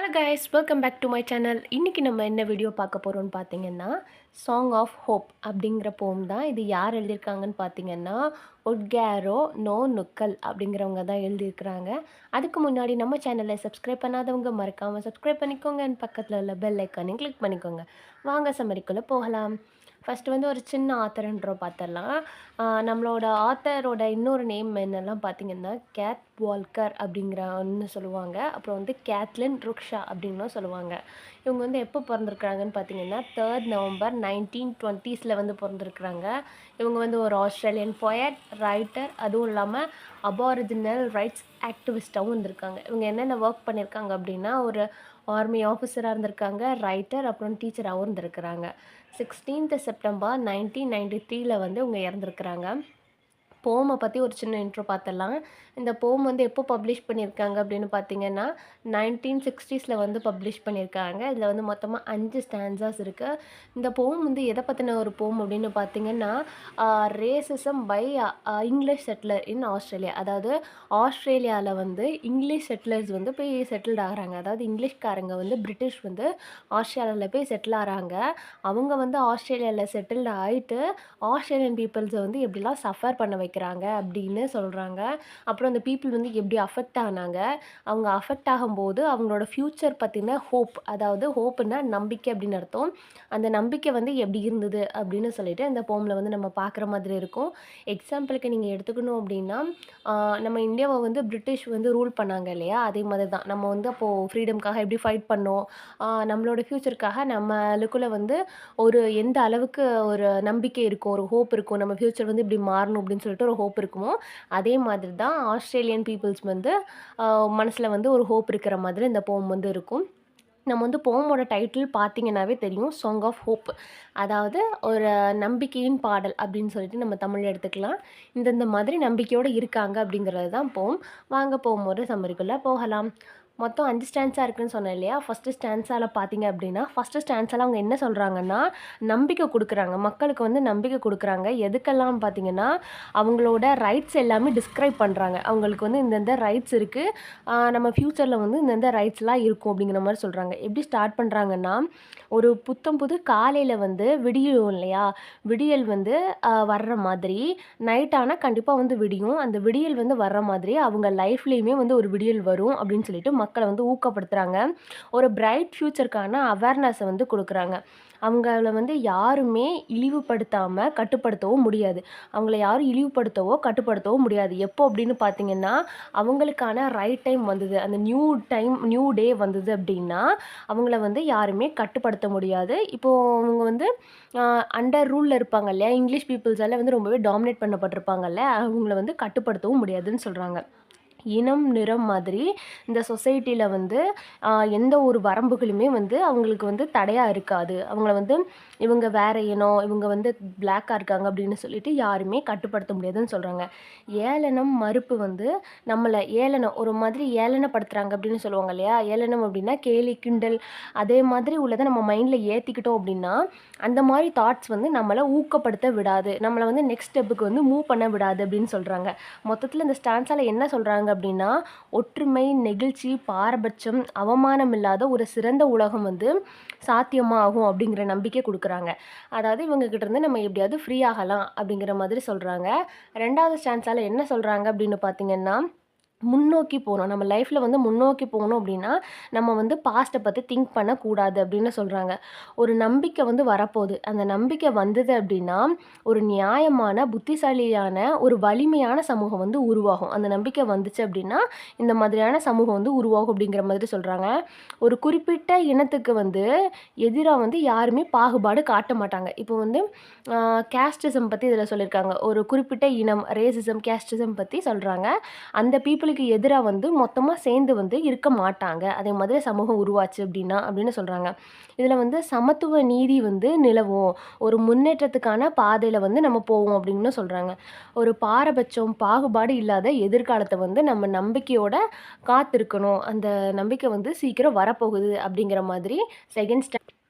Hello guys, welcome back to my channel. இன்றைக்கி நம்ம என்ன வீடியோ பார்க்க போகிறோம்னு பார்த்தீங்கன்னா, சாங் ஆஃப் ஹோப் அப்படிங்கிற போம் தான். இது யார் எழுதியிருக்காங்கன்னு பார்த்தீங்கன்னா, ஒட்கேரோ நோ நுக்கல் அப்படிங்கிறவங்க தான் எழுதியிருக்கிறாங்க. அதுக்கு முன்னாடி நம்ம சேனலை சப்ஸ்கிரைப் பண்ணாதவங்க மறக்காமல் சப்ஸ்கிரைப் பண்ணிக்கோங்க. பக்கத்தில் உள்ள பெல் ஐக்கானையும் கிளிக் பண்ணிக்கோங்க. வாங்க சம்மரிக்குள்ளே போகலாம். ஃபஸ்ட்டு வந்து ஒரு சின்ன ஆத்தர் இன்ட்ரோ பார்த்துடலாம். நம்மளோட ஆத்தரோட இன்னொரு நேம் என்னெல்லாம் பார்த்தீங்கன்னா, கேத் வால்கர் அப்படிங்கிறன்னு சொல்லுவாங்க. அப்புறம் வந்து கேத்லின் ருக்ஷா அப்படின்னும் சொல்லுவாங்க. இவங்க வந்து எப்போ பிறந்திருக்கிறாங்கன்னு பார்த்தீங்கன்னா, 3 நவம்பர் 1920s வந்து பிறந்திருக்கிறாங்க. இவங்க வந்து ஒரு ஆஸ்திரேலியன் போயட், ரைட்டர், அதுவும் இல்லாமல் அபாரிஜினல் ரைட்ஸ் ஆக்டிவிஸ்ட்டாகவும் இருந்திருக்காங்க. இவங்க என்னென்ன ஒர்க் பண்ணியிருக்காங்க அப்படின்னா, ஒரு ஆர்மி ஆஃபீஸராக இருந்திருக்காங்க, ரைட்டர், அப்புறம் டீச்சராகவும் இருந்திருக்கிறாங்க. 16th செப்டம்பர் 1993 வந்து இவங்க இறந்துருக்குறாங்க. போமை பற்றி ஒரு சின்ன இன்ட்ரோ பார்த்துடலாம். இந்த போம் வந்து எப்போ பப்ளிஷ் பண்ணியிருக்காங்க அப்படின்னு பார்த்தீங்கன்னா, 1960s வந்து பப்ளிஷ் பண்ணியிருக்காங்க. இதில் வந்து மொத்தமாக 5 ஸ்டான்ஸாஸ் இருக்குது. இந்த போம் வந்து எதை பற்றின ஒரு போம் அப்படின்னு பார்த்தீங்கன்னா, racism by English settler in Australia. அதாவது ஆஸ்திரேலியாவில் வந்து இங்கிலீஷ் செட்டிலர்ஸ் வந்து போய் செட்டில்ட் ஆகிறாங்க. அதாவது இங்கிலீஷ்காரங்க வந்து பிரிட்டிஷ் வந்து ஆஸ்திரேலியாவில் போய் செட்டில் ஆகிறாங்க. அவங்க வந்து ஆஸ்திரேலியாவில் செட்டில்டு ஆகிட்டு ஆஸ்திரேலியன் பீப்புள்ஸை வந்து எப்படிலாம் சஃபர் பண்ண வைக்கிறாங்க அப்படின்னு சொல்கிறாங்க. அப்புறம் அந்த பீப்புள் வந்து எப்படி அஃபெக்ட் ஆனாங்க, அவங்க அஃபெக்ட் ஆகும்போது அவங்களோட ஃப்யூச்சர் பற்றின ஹோப், அதாவது ஹோப்புன்னா நம்பிக்கை அப்படின்னு அர்த்தம். அந்த நம்பிக்கை வந்து எப்படி இருந்தது அப்படின்னு சொல்லிட்டு இந்த போமில் வந்து நம்ம பார்க்குற மாதிரி இருக்கும். எக்ஸாம்பிளுக்கு நீங்கள் எடுத்துக்கணும் அப்படின்னா, நம்ம இந்தியாவை வந்து பிரிட்டிஷ் வந்து ரூல் பண்ணாங்க இல்லையா, அதே மாதிரி தான் நம்ம வந்து அப்போது ஃப்ரீடம்காக எப்படி ஃபைட் பண்ணோம், நம்மளோட ஃப்யூச்சருக்காக நம்மளுக்குள்ளே வந்து ஒரு எந்த அளவுக்கு ஒரு நம்பிக்கை இருக்கும், ஒரு ஹோப் இருக்கும், நம்ம ஃப்யூச்சர் வந்து இப்படி மாறணும் அப்படின்னு சொல்லிட்டு ஒரு ஹோப் இருக்குமோ, அதே மாதிரி தான் ஆஸ்திரேலியன் பீப்புள்ஸ் வந்து மனசில் வந்து ஒரு ஹோப் இருக்கிற மாதிரி இந்த போம் வந்து இருக்கும். நம்ம வந்து போமோட டைட்டில் பார்த்தீங்கன்னாவே தெரியும், சாங் ஆஃப் ஹோப். அதாவது ஒரு நம்பிக்கையின் பாடல் அப்படின்னு சொல்லிட்டு நம்ம தமிழ் எடுத்துக்கலாம். இந்தந்த மாதிரி நம்பிக்கையோடு இருக்காங்க அப்படிங்கிறது தான் போம். வாங்க போகும்போது சம்மரிக்குள்ளே போகலாம். மொத்தம் 5 ஸ்டான்ஸாக இருக்குதுன்னு சொன்னேன் இல்லையா. ஃபஸ்ட்டு ஸ்டான்ஸால் பார்த்தீங்க அப்படின்னா, ஃபஸ்ட்டு ஸ்டான்ஸால் அவங்க என்ன சொல்கிறாங்கன்னா, நம்பிக்கை கொடுக்குறாங்க, மக்களுக்கு வந்து நம்பிக்கை கொடுக்குறாங்க. எதுக்கெல்லாம் பார்த்தீங்கன்னா, அவங்களோட ரைட்ஸ் எல்லாமே டிஸ்கிரைப் பண்ணுறாங்க. அவங்களுக்கு வந்து இந்தந்த ரைட்ஸ் இருக்குது, நம்ம ஃப்யூச்சரில் வந்து இந்தந்த ரைட்ஸ்லாம் இருக்கும் அப்படிங்கிற மாதிரி சொல்கிறாங்க. எப்படி ஸ்டார்ட் பண்ணுறாங்கன்னா, ஒரு புத்தம் புது காலையில் வந்து விடியும் இல்லையா, விடியல் வந்து வர்ற மாதிரி, நைட் ஆனால் கண்டிப்பாக வந்து விடியும். அந்த விடியல் வந்து வர்ற மாதிரி அவங்க லைஃப்லேயுமே வந்து ஒரு விடியல் வரும் அப்படின்னு சொல்லிட்டு மக்களை வந்து ஊக்கப்படுத்துகிறாங்க. ஒரு பிரைட் ஃப்யூச்சருக்கான அவேர்னஸை வந்து கொடுக்குறாங்க. அவங்கள வந்து யாருமே இழிவுபடுத்தாமல் கட்டுப்படுத்தவும் முடியாது. அவங்கள யாரும் இழிவுபடுத்தவோ கட்டுப்படுத்தவோ முடியாது. எப்போ அப்படின்னு பார்த்தீங்கன்னா, அவங்களுக்கான ரைட் டைம் வந்தது, அந்த நியூ டே வந்தது அப்படின்னா, அவங்கள வந்து யாருமே கட்டுப்படுத்த முடியாது. இப்போது அவங்க வந்து அண்டர் ரூலில் இருப்பாங்க இல்லையா, இங்கிலீஷ் பீப்புள்ஸால் வந்து ரொம்பவே டாமினேட் பண்ணப்பட்டிருப்பாங்கல்ல, அவங்கள வந்து கட்டுப்படுத்தவும் முடியாதுன்னு சொல்கிறாங்க. இனம், நிறம் மாதிரி இந்த சொசைட்டியில் வந்து எந்த ஒரு வரம்புகளுமே வந்து அவங்களுக்கு வந்து தடையாக இருக்காது. அவங்கள வந்து இவங்க வேறு இனம், இவங்க வந்து பிளாக்காக இருக்காங்க அப்படின்னு சொல்லிட்டு யாருமே கட்டுப்படுத்த முடியாதுன்னு சொல்கிறாங்க. ஏளனம், மறுப்பு வந்து நம்மளை ஏளனம் ஒரு மாதிரி ஏளனப்படுத்துகிறாங்க அப்படின்னு சொல்லுவாங்க இல்லையா. ஏளனம் அப்படின்னா கேலி, கிண்டல், அதே மாதிரி உள்ளதை நம்ம மைண்டில் ஏற்றிக்கிட்டோம் அப்படின்னா, அந்த மாதிரி தாட்ஸ் வந்து நம்மளை ஊக்கப்படுத்த விடாது, நம்மளை வந்து நெக்ஸ்ட் ஸ்டெப்புக்கு வந்து மூவ் பண்ண விடாது அப்படின்னு சொல்கிறாங்க. மொத்தத்தில் இந்த ஸ்டான்ஸால் என்ன சொல்கிறாங்க அப்படின்னா, ஒற்றுமை, நெகிழ்ச்சி, பாரபட்சம், அவமானம் இல்லாத ஒரு சிறந்த உலகம் வந்து சாத்தியமாகும் அப்படிங்கிற நம்பிக்கை கொடுக்குறாங்க. அதாவது இவங்க கிட்ட இருந்து நம்ம எப்படியாவது ஃப்ரீ ஆகலாம் அப்படிங்கிற மாதிரி சொல்கிறாங்க. 2வது ஸ்டான்ஸால் என்ன சொல்கிறாங்க அப்படின்னு பார்த்தீங்கன்னா, முன்னோக்கி போகணும், நம்ம லைஃப்பில் வந்து முன்னோக்கி போகணும் அப்படின்னா, நம்ம வந்து பாஸ்ட்டை பற்றி திங்க் பண்ணக்கூடாது அப்படின்னு சொல்கிறாங்க. ஒரு நம்பிக்கை வந்து வரப்போகுது, அந்த நம்பிக்கை வந்தது அப்படின்னா, ஒரு நியாயமான, புத்திசாலியான, ஒரு வலிமையான சமூகம் வந்து உருவாகும். அந்த நம்பிக்கை வந்துச்சு அப்படின்னா, இந்த மாதிரியான சமூகம் வந்து உருவாகும் அப்படிங்கிற மாதிரி சொல்கிறாங்க. ஒரு குறிப்பிட்ட இனத்துக்கு வந்து எதிராக வந்து யாருமே பாகுபாடு காட்ட மாட்டாங்க. இப்போ வந்து கேஸ்டிசம் பற்றி இதில் சொல்லியிருக்காங்க. ஒரு குறிப்பிட்ட இனம், ரேசிசம், கேஸ்டிசம் பற்றி சொல்கிறாங்க. அந்த பீப்புளுக்கு எதிராக வந்து மொத்தமாக சேர்ந்து வந்து இருக்க மாட்டாங்க. அதே மாதிரி சமூகம் உருவாச்சு அப்படின்னா அப்படின்னு சொல்கிறாங்க. இதில் வந்து சமத்துவ நீதி வந்து நிலவும், ஒரு முன்னேற்றத்துக்கான பாதையில் வந்து நம்ம போவோம் அப்படின்னு சொல்கிறாங்க. ஒரு பாரபட்சம், பாகுபாடு இல்லாத எதிர்காலத்தை வந்து நம்ம நம்பிக்கையோட காத்திருக்கணும், அந்த நம்பிக்கை வந்து சீக்கிரம் வரப்போகுது அப்படிங்கிற மாதிரி செகண்ட்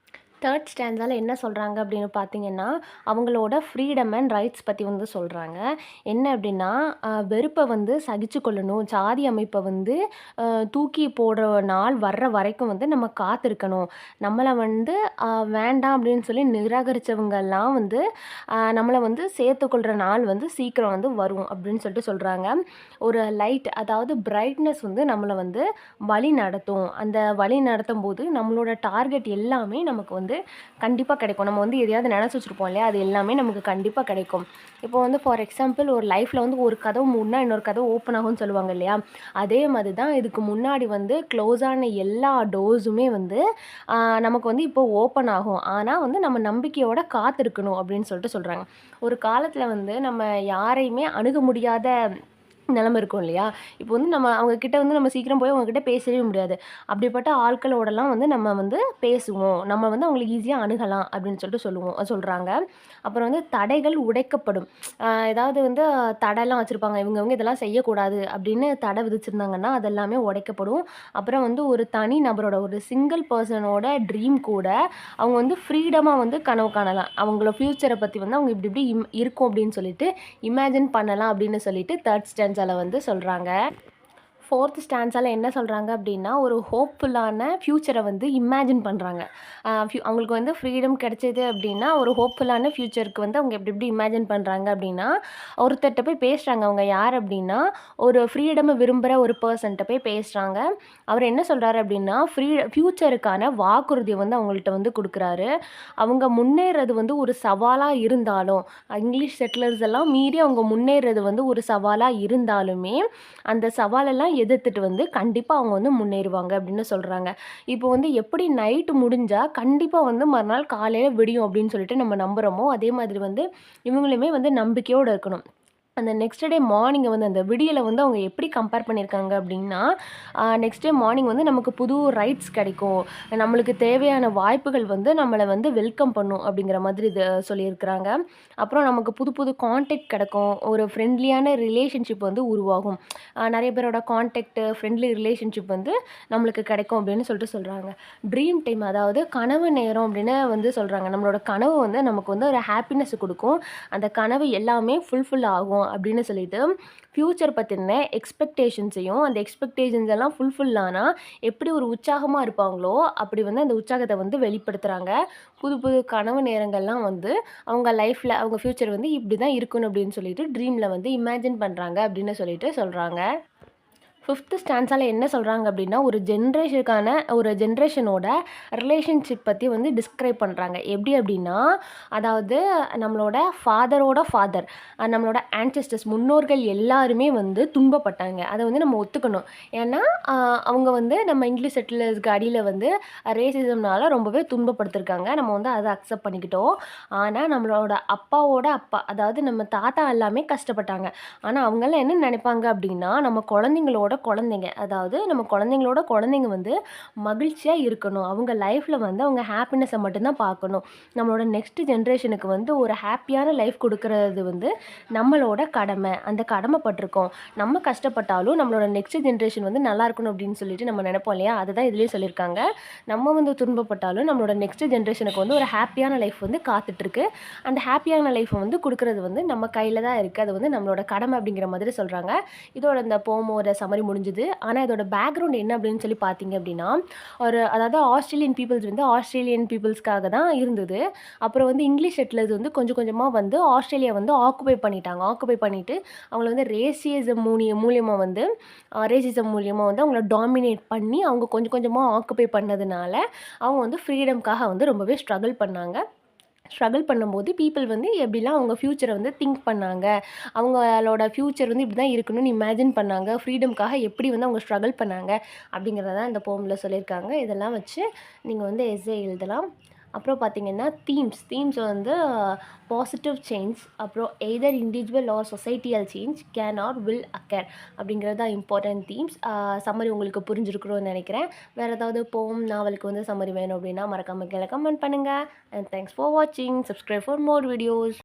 3 ஸ்டான்ஸால என்ன சொல்றாங்க அப்படின்னு பார்த்தீங்கன்னா, அவங்களோட ஃப்ரீடம் அண்ட் ரைட்ஸ் பத்தி வந்து சொல்றாங்க. என்ன அப்படின்னா, வெறுப்ப வந்து சகிச்சுக்கொள்ளணும். ஜாதி அமைப்ப வந்து அ தூக்கி போடுற நாள் வர்ற வரைக்கும் வந்து நம்ம காத்திருக்கணும். நம்மள வந்து வேண்டாம் அப்படின்னு சொல்லி நிராகரிச்சவங்கலாம் வந்து நம்மள வந்து சேர்த்துக்கொள்ற நாள் வந்து சீக்கிரம் வந்து வரும் அப்படின்னு சொல்லிட்டு சொல்றாங்க. ஒரு லைட் அதாவது பிரைட்னஸ் வந்து நம்மள வந்து வழி நடத்தும். அந்த வழி நடத்தும்போது நம்மளோட டார்கெட் எல்லாமே நமக்கு வந்து கண்டிப்பா கிடைக்கும். நம்ம வந்து எதையாவது நெனச்சு வச்சிருப்போம் இல்லையா? அது எல்லாமே நமக்கு கண்டிப்பா கிடைக்கும். இப்போ வந்து ஃபார் எக்ஸாம்பிள் ஒரு லைஃப்ல வந்து ஒரு கதவு மூடுனா இன்னொரு கதவு ஓப்பன் ஆகும்னு சொல்லுவாங்க இல்லையா? அதே மாதிரி தான் இதுக்கு முன்னாடி வந்து க்ளோஸ் ஆன எல்லா டோர்ஸுமே வந்து ஆ நமக்கு வந்து இப்போ ஓப்பன் ஆகும். ஆனா வந்து நம்ம நம்பிக்கையோட காத்திருக்கணும் அப்படின்னு சொல்லிட்டு சொல்றாங்க. ஒரு காலத்துல வந்து நம்ம யாரையுமே அணுக முடியாத நிலைமை இருக்கும் இல்லையா? இப்போ வந்து நம்ம அவங்க கிட்ட வந்து நம்ம சீக்கிரம் போய் அவங்க கிட்ட பேசவே முடியாது. அப்படிப்பட்ட ஆட்களோடலாம் வந்து நம்ம வந்து பேசுவோம். நம்ம வந்து அவங்கள ஈஸியா அணுகலாம் அப்படின்னு சொல்லிட்டு சொல்றாங்க. அப்புறம் வந்து தடைகள் உடைக்கப்படும். ஏதாவது வந்து தடைலாம் வச்சிருப்பாங்க. இவங்க இதெல்லாம் செய்யக்கூடாது அப்படின்னு தடை விதிச்சிருந்தாங்கன்னா, அதெல்லாமே உடைக்கப்படும். அப்புறம் வந்து ஒரு தனி நபரோட ஒரு சிங்கிள் பெர்சனோட ட்ரீம் கூட அவங்க வந்து ஃப்ரீடமா வந்து கனவு காணலாம். அவங்களோட ஃப்யூச்சர பத்தி வந்து அவங்க இப்படி இப்படி இருக்கும் அப்படின்னு சொல்லிட்டு இமேஜின் பண்ணலாம் அப்படின்னு சொல்லிட்டு 3 ஸ்டான்ஸால வந்து சொல்றாங்க. 4த் ஸ்டான்ஸால என்ன சொல்றாங்க அப்படின்னா, ஒரு ஹோப்ஃபுல்லான ஃப்யூச்சர வந்து இமேஜின் பண்றாங்க. அவங்களுக்கு வந்து ஃப்ரீடம் கிடைச்சது அப்படின்னா, ஒரு ஹோப்ஃபுல்லான ஃப்யூச்சருக்கு வந்து அவங்க எப்படி எப்படி இமேஜின் பண்றாங்க அப்படின்னா, ஒருத்தர்ட்ட போய் பேசுறாங்க. அவங்க யார் அப்படின்னா, ஒரு ஃப்ரீடம விரும்புற ஒரு பெர்சன்ட்ட போய் பேசுறாங்க. அவர் என்ன சொல்றாரு அப்படின்னா, ஃப்யூச்சருக்கான வாக்குறுதிய வந்து அவங்கள்ட்ட வந்து குடுக்குறாரு. அவங்க முன்னேறது வந்து ஒரு சவாலா இருந்தாலும், இங்கிலீஷ் செட்டிலர்ஸ் எல்லாம் மீறி அவங்க முன்னேறது வந்து ஒரு சவாலா இருந்தாலுமே, அந்த சவாலெல்லாம் எதிர்த்துட்டு வந்து கண்டிப்பா அவங்க வந்து முன்னேறுவாங்க அப்படின்னு சொல்றாங்க. இப்போ வந்து எப்படி நைட் முடிஞ்சா கண்டிப்பா வந்து மறுநாள் காலையில விடியும் அப்படின்னு சொல்லிட்டு நம்ம நம்புறோமோ, அதே மாதிரி வந்து இவங்களுமே வந்து நம்பிக்கையோட இருக்கணும். அந்த நெக்ஸ்ட் டே மார்னிங்க வந்து அந்த விடியல வந்து அவங்க எப்படி கம்பேர் பண்ணியிருக்காங்க அப்படின்னா, நெக்ஸ்ட் டே மார்னிங் வந்து நமக்கு புது ரைட்ஸ் கிடைக்கும். நம்மளுக்கு தேவையான வாய்ப்புகள் வந்து நம்மள வந்து வெல்கம் பண்ணும் அப்படிங்கிற மாதிரி இது சொல்லியிருக்கிறாங்க. அப்புறம் நமக்கு புது புது கான்டாக்ட் கிடைக்கும். ஒரு ஃப்ரெண்ட்லியான ரிலேஷன்ஷிப் வந்து உருவாகும். நெறைய பேரோட கான்டாக்ட்டு, ஃப்ரெண்ட்லி ரிலேஷன்ஷிப் வந்து நம்மளுக்கு கிடைக்கும் அப்படின்னு சொல்லிட்டு சொல்றாங்க. ட்ரீம் டைம் அதாவது கனவு நேரம் அப்படின்னு வந்து சொல்றாங்க. நம்மளோட கனவு வந்து நமக்கு வந்து ஒரு ஹாப்பினஸ் குடுக்கும். அந்த கனவு எல்லாமே ஃபுல்ஃபில் ஆகும் அப்படின்னு சொல்லிட்டு, ஃப்யூச்சர் பத்தின எக்ஸ்பெக்டேஷன்ஸையும், அந்த எக்ஸ்பெக்டேஷன்ஸ் எல்லாம் ஃபுல்ஃபில் ஆனா எப்படி ஒரு உற்சாகமா இருப்பாங்களோ, அப்படி வந்து அந்த உற்சாகத்த வந்து வெளிப்படுத்துறாங்க. புது புது கனவு நேரங்கள்லாம் வந்து அவங்க லைஃப்ல அவங்க ஃப்யூச்சர் வந்து இப்படி தான் இருக்கணும் அப்படின்னு சொல்லிட்டு ட்ரீம்ல வந்து இமேஜின் பண்றாங்க அப்படின்னு சொல்லிட்டு சொல்றாங்க. 5த் ஸ்டான்ஸால என்ன சொல்றாங்க அப்படின்னா, ஒரு ஜெனரேஷனோட ரிலேஷன்ஷிப் பத்தி வந்து டிஸ்கிரைப் பண்றாங்க. எப்படி அப்படின்னா, அதாவது நம்மளோட ஃபாதரோட ஃபாதர், நம்மளோட ஆன்செஸ்டர்ஸ் முன்னோர்கள் எல்லாருமே வந்து துன்பப்பட்டாங்க. அத வந்து நம்ம ஒத்துக்கணும். ஏன்னா, அ அவங்க வந்து நம்ம இங்கிலீஷ் செட்டிலர்ஸ்க்கு அடியில வந்து ரேசிசம்னால ரொம்பவே துன்பப்படுத்திருக்காங்க. நம்ம வந்து அத அக்செப்ட் பண்ணிக்கிட்டோம். ஆனா, நம்மளோட அப்பாவோட அப்பா, அதாவது நம்ம தாத்தா எல்லாமே கஷ்டப்பட்டாங்க. ஆனா, அவங்கலாம் என்ன நெனைப்பாங்க அப்டின்னா, நம்ம குழந்தைங்களோட குழந்தைங்க. அதாவது நம்ம குழந்தைங்களோட குழந்தைங்க வந்து மகிழ்ச்சியா இருக்கணும். அவங்க லைஃப்ல வந்து அவங்க ஹாப்பினஸ மட்டும் தான் பார்க்கணும். நம்மளோட நெக்ஸ்ட் ஜெனரேஷனுக்கு வந்து ஒரு ஹாப்பியான லைஃப் குடுக்குறது வந்து நம்மளோட கடமை. அந்த கடமைப்பட்டுருக்கோம். நம்ம கஷ்டப்பட்டாலும் நம்மளோட நெக்ஸ்ட் ஜெனரேஷன் வந்து நல்லா இருக்கணும் அப்டின்னு சொல்லிட்டு நம்ம நெனைப்போம் இல்லையா? அதுதான் இதுலயும் சொல்லியிருக்காங்க. நம்ம வந்து துன்பப்பட்டாலும் நம்மளோட நெக்ஸ்ட் ஜெனரேஷனுக்கு வந்து ஒரு ஹாப்பியான லைஃப் வந்து காத்துட்ருக்கு. அந்த ஹாப்பியான லைஃப வந்து குடுக்குறது வந்து நம்ம கையில தான் இருக்கு. அது வந்து நம்மளோட கடமை அப்படிங்கிற மாதிரி சொல்றாங்க. இதோட இந்த போமோட சம்மரி முடிஞ்சுது. ஆனா இதோட பேக்ரவுண்ட் என்ன அப்படின்னு சொல்லி பார்த்தீங்க அப்படின்னா, அதாவது ஆஸ்திரேலியன் பீப்பிள்ஸ் வந்து ஆஸ்திரேலியன் பீப்பிள்ஸ்க்காக தான் இருந்தது. அப்புறம் வந்து இங்கிலீஷ் செட்டிலர்ஸ் வந்து கொஞ்சம் கொஞ்சமா வந்து ஆஸ்திரேலியா வந்து ஆக்குபை பண்ணிட்டாங்க. ஆக்குபை பண்ணிட்டு அவங்கள வந்து ரேசிசம் மூலியமா வந்து அவங்கள டாமினேட் பண்ணி அவங்க கொஞ்சம் கொஞ்சமா ஆக்குபை பண்ணதுனால, அவங்க வந்து ஃப்ரீடம்க்காக வந்து ரொம்பவே ஸ்ட்ரகிள் பண்ணும்போது பீப்பிள் வந்து எப்படிலாம் அவங்க ஃப்யூச்சரை வந்து திங்க் பண்ணாங்க. அவங்களோட ஃப்யூச்சர் வந்து இப்படி தான் இருக்கணும்னு இமேஜின் பண்ணாங்க. ஃப்ரீடம்க்காக எப்படி வந்து அவங்க ஸ்ட்ரகிள் பண்ணாங்க அப்படிங்கிறத தான் இந்த போமில் சொல்லியிருக்காங்க. இதெல்லாம் வச்சு நீங்கள் வந்து எஸ்ஸே எழுதலாம். அப்புறம் பார்த்தீங்கன்னா தீம்ஸ் வந்து பாசிட்டிவ் சேஞ்ச், அப்புறம் either individual or societal change can or will occur அப்படிங்கிறது தான் இம்பார்ட்டன்ட் தீம்ஸ். சம்மரி உங்களுக்கு புரிஞ்சிருக்கணும்னு நினைக்கிறேன். வேறு ஏதாவது போம், நாவலுக்கு வந்து சம்மரி வேணும் அப்படின்னா மறக்காமல் கீழே கமெண்ட் பண்ணுங்கள். அண்ட் தேங்க்ஸ் ஃபார் வாட்சிங். Subscribe for more videos.